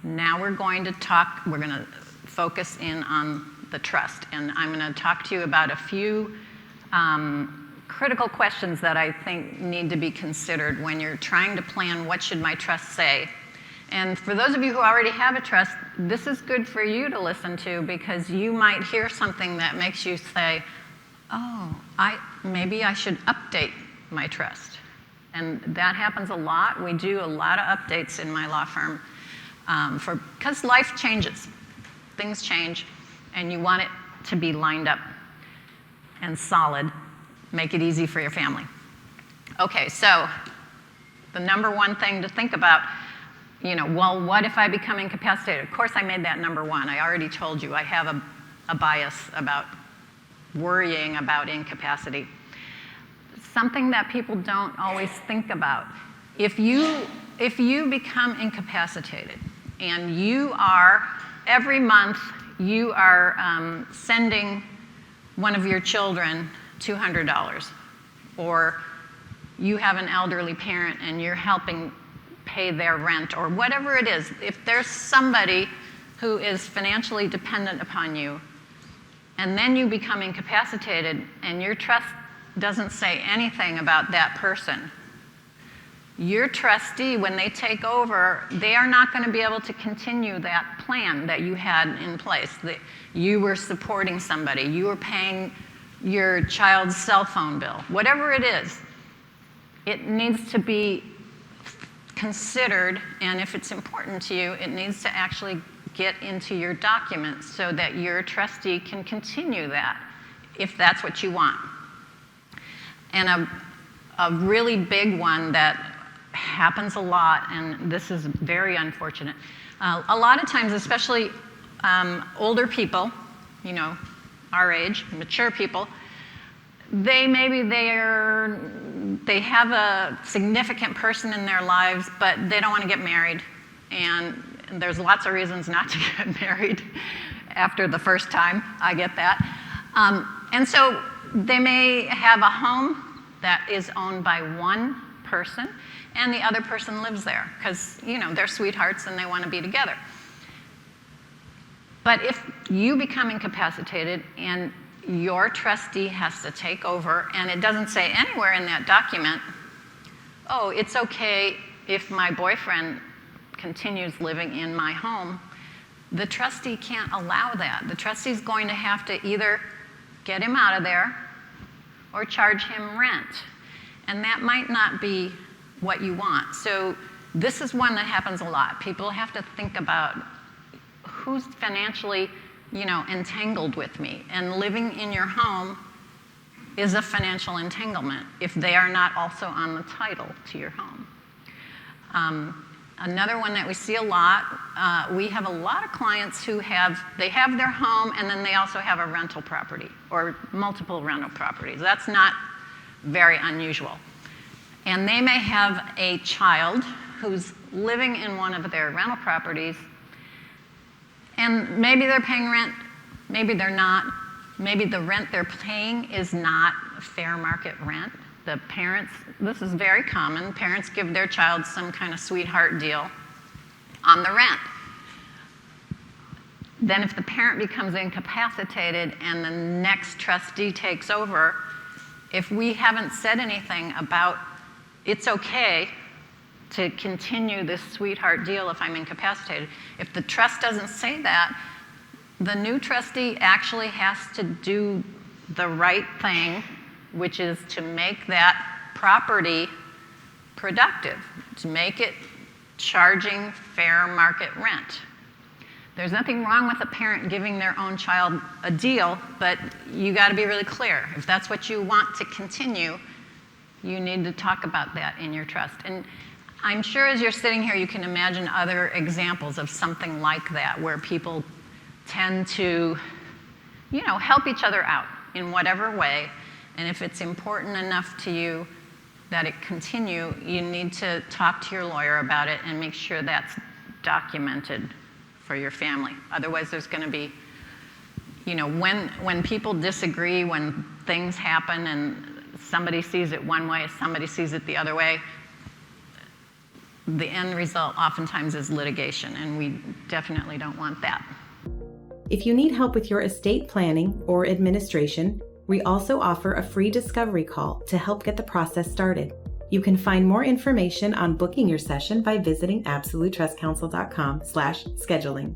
Now we're going to focus in on the trust. And I'm going to talk to you about a few critical questions that I think need to be considered when you're trying to plan what should my trust say. And for those of you who already have a trust, this is good for you to listen to, because you might hear something that makes you say, oh, maybe I should update my trust. And that happens a lot. We do a lot of updates in my law firm because life changes. Things change, and you want it to be lined up and solid. Make it easy for your family. Okay, so the number one thing to think about, well, what if I become incapacitated? Of course I made that number one. I already told you I have a bias about worrying about incapacity. Something that people don't always think about. If you become incapacitated and you are, every month, you are sending one of your children $200, or you have an elderly parent and you're helping pay their rent, or whatever it is, if there's somebody who is financially dependent upon you, and then you become incapacitated and your trust doesn't say anything about that person, your trustee, when they take over, they are not going to be able to continue that plan that you had in place. That you were supporting somebody, you were paying your child's cell phone bill, whatever it is, it needs to be considered, and if it's important to you, it needs to actually get into your documents so that your trustee can continue that, if that's what you want. And a really big one that happens a lot, and this is very unfortunate, a lot of times, especially older people, our age, mature people, they have a significant person in their lives, but they don't want to get married. And there's lots of reasons not to get married after the first time. I get that. And so they may have a home that is owned by one person, and the other person lives there because, they're sweethearts and they want to be together. But if you become incapacitated and your trustee has to take over, and it doesn't say anywhere in that document, oh, it's okay if my boyfriend continues living in my home, the trustee can't allow that. The trustee's going to have to either get him out of there or charge him rent. And that might not be what you want. So this is one that happens a lot. People have to think about who's financially, entangled with me. And living in your home is a financial entanglement if they are not also on the title to your home. Another one that we see a lot, we have a lot of clients who have their home and then they also have a rental property or multiple rental properties. That's not very unusual. And they may have a child who's living in one of their rental properties, and maybe they're paying rent, maybe they're not. Maybe the rent they're paying is not fair market rent. The parents, this is very common, parents give their child some kind of sweetheart deal on the rent. Then if the parent becomes incapacitated and the next trustee takes over, if we haven't said anything about it's okay to continue this sweetheart deal if I'm incapacitated, if the trust doesn't say that, the new trustee actually has to do the right thing, which is to make that property productive, to make it charging fair market rent. There's nothing wrong with a parent giving their own child a deal, but you got to be really clear. If that's what you want to continue, you need to talk about that in your trust. And I'm sure as you're sitting here, you can imagine other examples of something like that, where people tend to, help each other out in whatever way. And if it's important enough to you that it continue, you need to talk to your lawyer about it and make sure that's documented for your family. Otherwise, there's going to be, when people disagree, when things happen and somebody sees it one way, somebody sees it the other way, the end result oftentimes is litigation, and we definitely don't want that. If you need help with your estate planning or administration, we also offer a free discovery call to help get the process started. You can find more information on booking your session by visiting absolutetrustcounsel.com/scheduling.